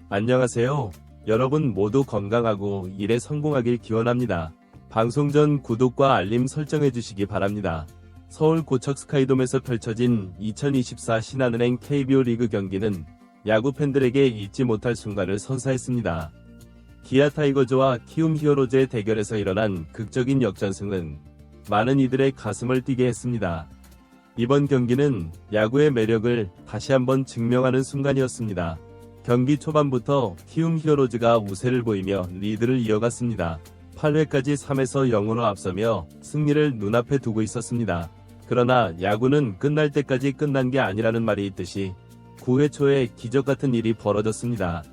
안녕하세요. 여러분 모두 건강하고 일에 성공하길 기원합니다. 방송 전 구독과 알림 설정해 주시기 바랍니다. 서울 고척 스카이돔에서 펼쳐진 2024 신한은행 KBO 리그 경기는 야구 팬들에게 잊지 못할 순간을 선사했습니다. 기아 타이거즈와 키움 히어로즈의 대결에서 일어난 극적인 역전승은 많은 이들의 가슴을 뛰게 했습니다. 이번 경기는 야구의 매력을 다시 한번 증명하는 순간이었습니다. 경기 초반부터 키움 히어로즈가 우세를 보이며 리드를 이어갔습니다. 8회까지 3에서 0으로 앞서며 승리를 눈앞에 두고 있었습니다. 그러나 야구는 끝날 때까지 끝난 게 아니라는 말이 있듯이 9회 초에 기적같은 일이 벌어졌습니다.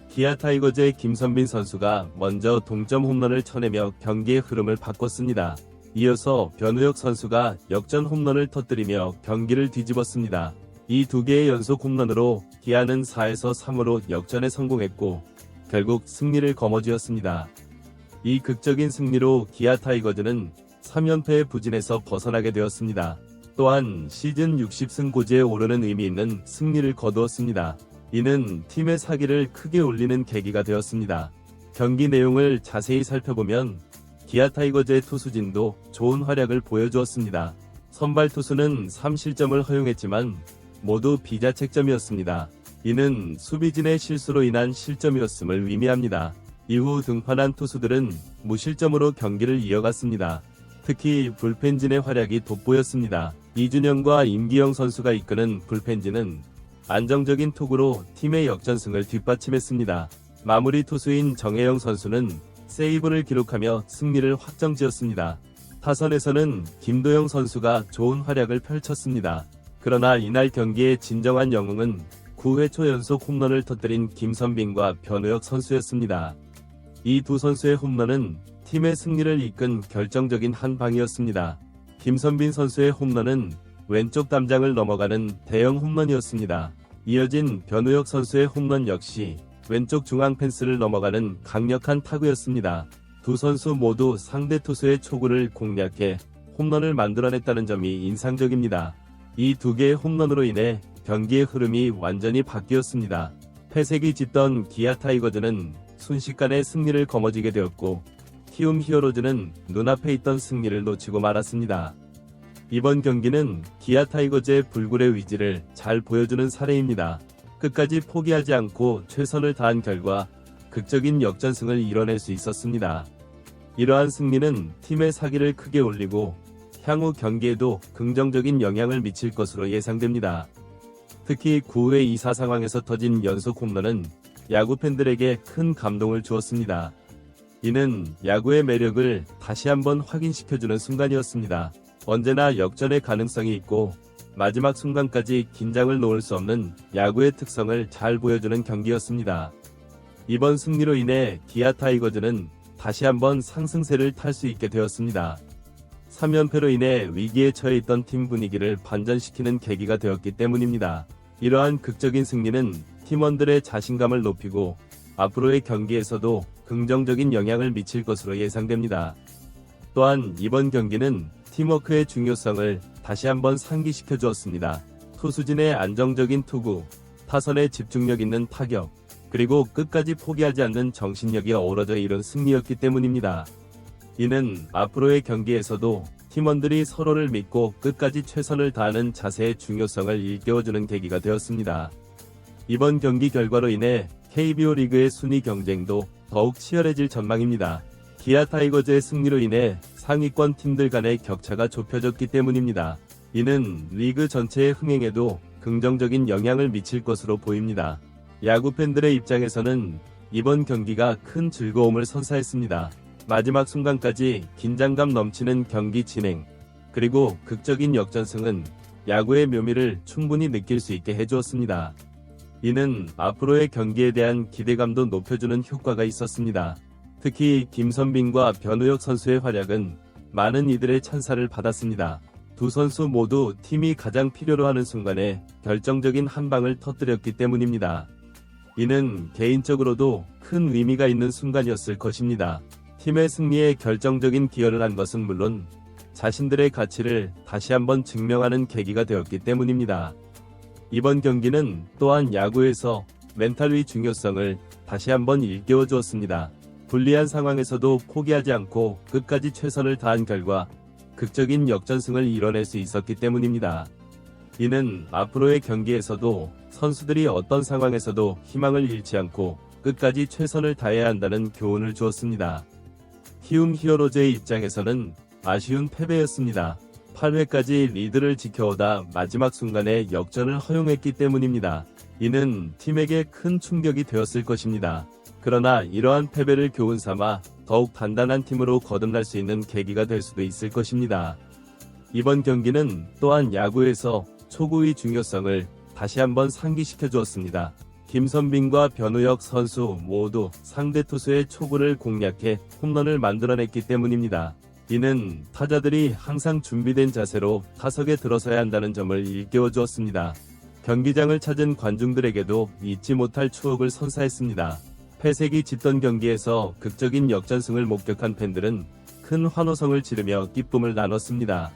기아 타이거즈의 김선빈 선수가 먼저 동점 홈런을 쳐내며 경기의 흐름을 바꿨습니다. 이어서 변우혁 선수가 역전 홈런을 터뜨리며 경기를 뒤집었습니다. 이 두 개의 연속 홈런으로 기아는 4에서 3으로 역전에 성공했고 결국 승리를 거머쥐었습니다. 이 극적인 승리로 기아 타이거즈는 3연패의 부진에서 벗어나게 되었습니다. 또한 시즌 60승 고지에 오르는 의미 있는 승리를 거두었습니다. 이는 팀의 사기를 크게 올리는 계기가 되었습니다. 경기 내용을 자세히 살펴보면 기아 타이거즈의 투수진도 좋은 활약을 보여주었습니다. 선발 투수는 3실점을 허용했지만 모두 비자책점이었습니다. 이는 수비진의 실수로 인한 실점이었음을 의미합니다. 이후 등판한 투수들은 무실점으로 경기를 이어갔습니다. 특히 불펜진의 활약이 돋보였습니다. 이준영과 임기영 선수가 이끄는 불펜진은 안정적인 투구로 팀의 역전승을 뒷받침했습니다. 마무리 투수인 정혜영 선수는 세이브를 기록하며 승리를 확정지었습니다. 타선에서는 김도영 선수가 좋은 활약을 펼쳤습니다. 그러나 이날 경기의 진정한 영웅은 9회 초 연속 홈런을 터뜨린 김선빈과 변우혁 선수였습니다. 이 두 선수의 홈런은 팀의 승리를 이끈 결정적인 한 방이었습니다. 김선빈 선수의 홈런은 왼쪽 담장을 넘어가는 대형 홈런이었습니다. 이어진 변우혁 선수의 홈런 역시 왼쪽 중앙 펜스를 넘어가는 강력한 타구였습니다. 두 선수 모두 상대 투수의 초구를 공략해 홈런을 만들어냈다는 점이 인상적입니다. 이 두 개의 홈런으로 인해 경기의 흐름이 완전히 바뀌었습니다. 패색이 짙던 기아 타이거즈는 순식간에 승리를 거머쥐게 되었고 키움 히어로즈는 눈앞에 있던 승리를 놓치고 말았습니다. 이번 경기는 기아 타이거즈의 불굴의 위지를 잘 보여주는 사례입니다. 끝까지 포기하지 않고 최선을 다한 결과 극적인 역전승을 이뤄낼 수 있었습니다. 이러한 승리는 팀의 사기를 크게 올리고 향후 경기에도 긍정적인 영향을 미칠 것으로 예상됩니다. 특히 9회 2사 상황에서 터진 연속 홈런은 야구 팬들에게 큰 감동을 주었습니다. 이는 야구의 매력을 다시 한번 확인시켜주는 순간이었습니다. 언제나 역전의 가능성이 있고 마지막 순간까지 긴장을 놓을 수 없는 야구의 특성을 잘 보여주는 경기였습니다. 이번 승리로 인해 기아 타이거즈는 다시 한번 상승세를 탈 수 있게 되었습니다. 3연패로 인해 위기에 처해 있던 팀 분위기를 반전시키는 계기가 되었기 때문입니다. 이러한 극적인 승리는 팀원들의 자신감을 높이고 앞으로의 경기에서도 긍정적인 영향을 미칠 것으로 예상됩니다. 또한 이번 경기는 팀워크의 중요성을 다시 한번 상기시켜 주었습니다. 투수진의 안정적인 투구, 타선의 집중력 있는 타격, 그리고 끝까지 포기하지 않는 정신력이 어우러져 이룬 승리였기 때문입니다. 이는 앞으로의 경기에서도 팀원들이 서로를 믿고 끝까지 최선을 다하는 자세의 중요성을 일깨워주는 계기가 되었습니다. 이번 경기 결과로 인해 KBO 리그의 순위 경쟁도 더욱 치열해질 전망입니다. 기아 타이거즈의 승리로 인해 상위권 팀들 간의 격차가 좁혀졌기 때문입니다. 이는 리그 전체의 흥행에도 긍정적인 영향을 미칠 것으로 보입니다. 야구 팬들의 입장에서는 이번 경기가 큰 즐거움을 선사했습니다. 마지막 순간까지 긴장감 넘치는 경기 진행, 그리고 극적인 역전승은 야구의 묘미를 충분히 느낄 수 있게 해주었습니다. 이는 앞으로의 경기에 대한 기대감도 높여주는 효과가 있었습니다. 특히 김선빈과 변우혁 선수의 활약은 많은 이들의 찬사를 받았습니다. 두 선수 모두 팀이 가장 필요로 하는 순간에 결정적인 한 방을 터뜨렸기 때문입니다. 이는 개인적으로도 큰 의미가 있는 순간이었을 것입니다. 팀의 승리에 결정적인 기여를 한 것은 물론 자신들의 가치를 다시 한번 증명하는 계기가 되었기 때문입니다. 이번 경기는 또한 야구에서 멘탈의 중요성을 다시 한번 일깨워 주었습니다. 불리한 상황에서도 포기하지 않고 끝까지 최선을 다한 결과 극적인 역전승을 이뤄낼 수 있었기 때문입니다. 이는 앞으로의 경기에서도 선수들이 어떤 상황에서도 희망을 잃지 않고 끝까지 최선을 다해야 한다는 교훈을 주었습니다. 키움 히어로즈의 입장에서는 아쉬운 패배였습니다. 8회까지 리드를 지켜오다 마지막 순간에 역전을 허용했기 때문입니다. 이는 팀에게 큰 충격이 되었을 것입니다. 그러나 이러한 패배를 교훈 삼아 더욱 단단한 팀으로 거듭날 수 있는 계기가 될 수도 있을 것입니다. 이번 경기는 또한 야구에서 초구의 중요성을 다시 한번 상기시켜 주었습니다. 김선빈과 변우혁 선수 모두 상대 투수의 초구를 공략해 홈런을 만들어냈기 때문입니다. 이는 타자들이 항상 준비된 자세로 타석에 들어서야 한다는 점을 일깨워 주었습니다. 경기장을 찾은 관중들에게도 잊지 못할 추억을 선사했습니다. 패색이 짙던 경기에서 극적인 역전승을 목격한 팬들은 큰 환호성을 지르며 기쁨을 나눴습니다.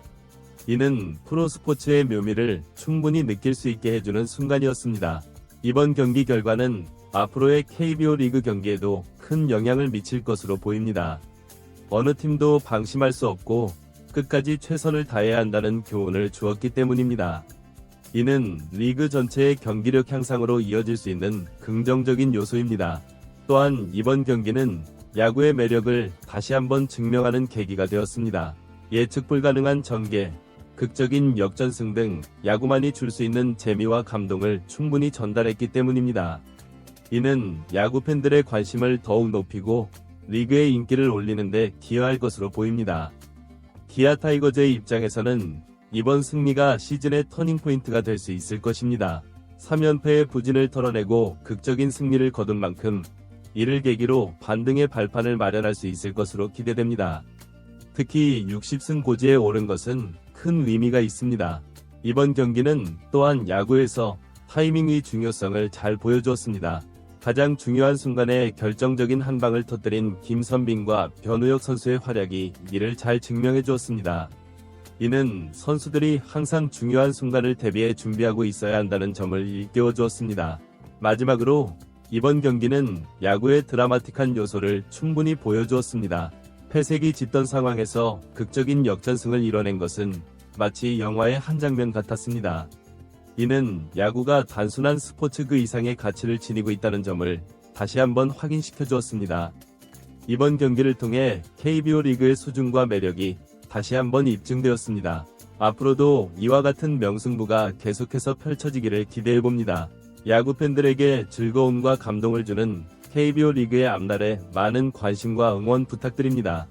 이는 프로스포츠의 묘미를 충분히 느낄 수 있게 해주는 순간이었습니다. 이번 경기 결과는 앞으로의 KBO 리그 경기에도 큰 영향을 미칠 것으로 보입니다. 어느 팀도 방심할 수 없고 끝까지 최선을 다해야 한다는 교훈을 주었기 때문입니다. 이는 리그 전체의 경기력 향상으로 이어질 수 있는 긍정적인 요소입니다. 또한 이번 경기는 야구의 매력을 다시 한번 증명하는 계기가 되었습니다. 예측 불가능한 전개, 극적인 역전승 등 야구만이 줄 수 있는 재미와 감동을 충분히 전달했기 때문입니다. 이는 야구 팬들의 관심을 더욱 높이고 리그의 인기를 올리는 데 기여할 것으로 보입니다. 기아 타이거즈의 입장에서는 이번 승리가 시즌의 터닝포인트가 될 수 있을 것입니다. 3연패의 부진을 털어내고 극적인 승리를 거둔 만큼 이를 계기로 반등의 발판을 마련할 수 있을 것으로 기대됩니다. 특히 60승 고지에 오른 것은 큰 의미가 있습니다. 이번 경기는 또한 야구에서 타이밍의 중요성을 잘 보여주었습니다. 가장 중요한 순간에 결정적인 한 방을 터뜨린 김선빈과 변우혁 선수의 활약이 이를 잘 증명해 주었습니다. 이는 선수들이 항상 중요한 순간을 대비해 준비하고 있어야 한다는 점을 일깨워 주었습니다. 마지막으로 이번 경기는 야구의 드라마틱한 요소를 충분히 보여주었습니다. 패색이 짙던 상황에서 극적인 역전승을 이뤄낸 것은 마치 영화의 한 장면 같았습니다. 이는 야구가 단순한 스포츠 그 이상의 가치를 지니고 있다는 점을 다시 한번 확인시켜 주었습니다. 이번 경기를 통해 KBO 리그의 수준과 매력이 다시 한번 입증되었습니다. 앞으로도 이와 같은 명승부가 계속해서 펼쳐지기를 기대해봅니다. 야구 팬들에게 즐거움과 감동을 주는 KBO 리그의 앞날에 많은 관심과 응원 부탁드립니다.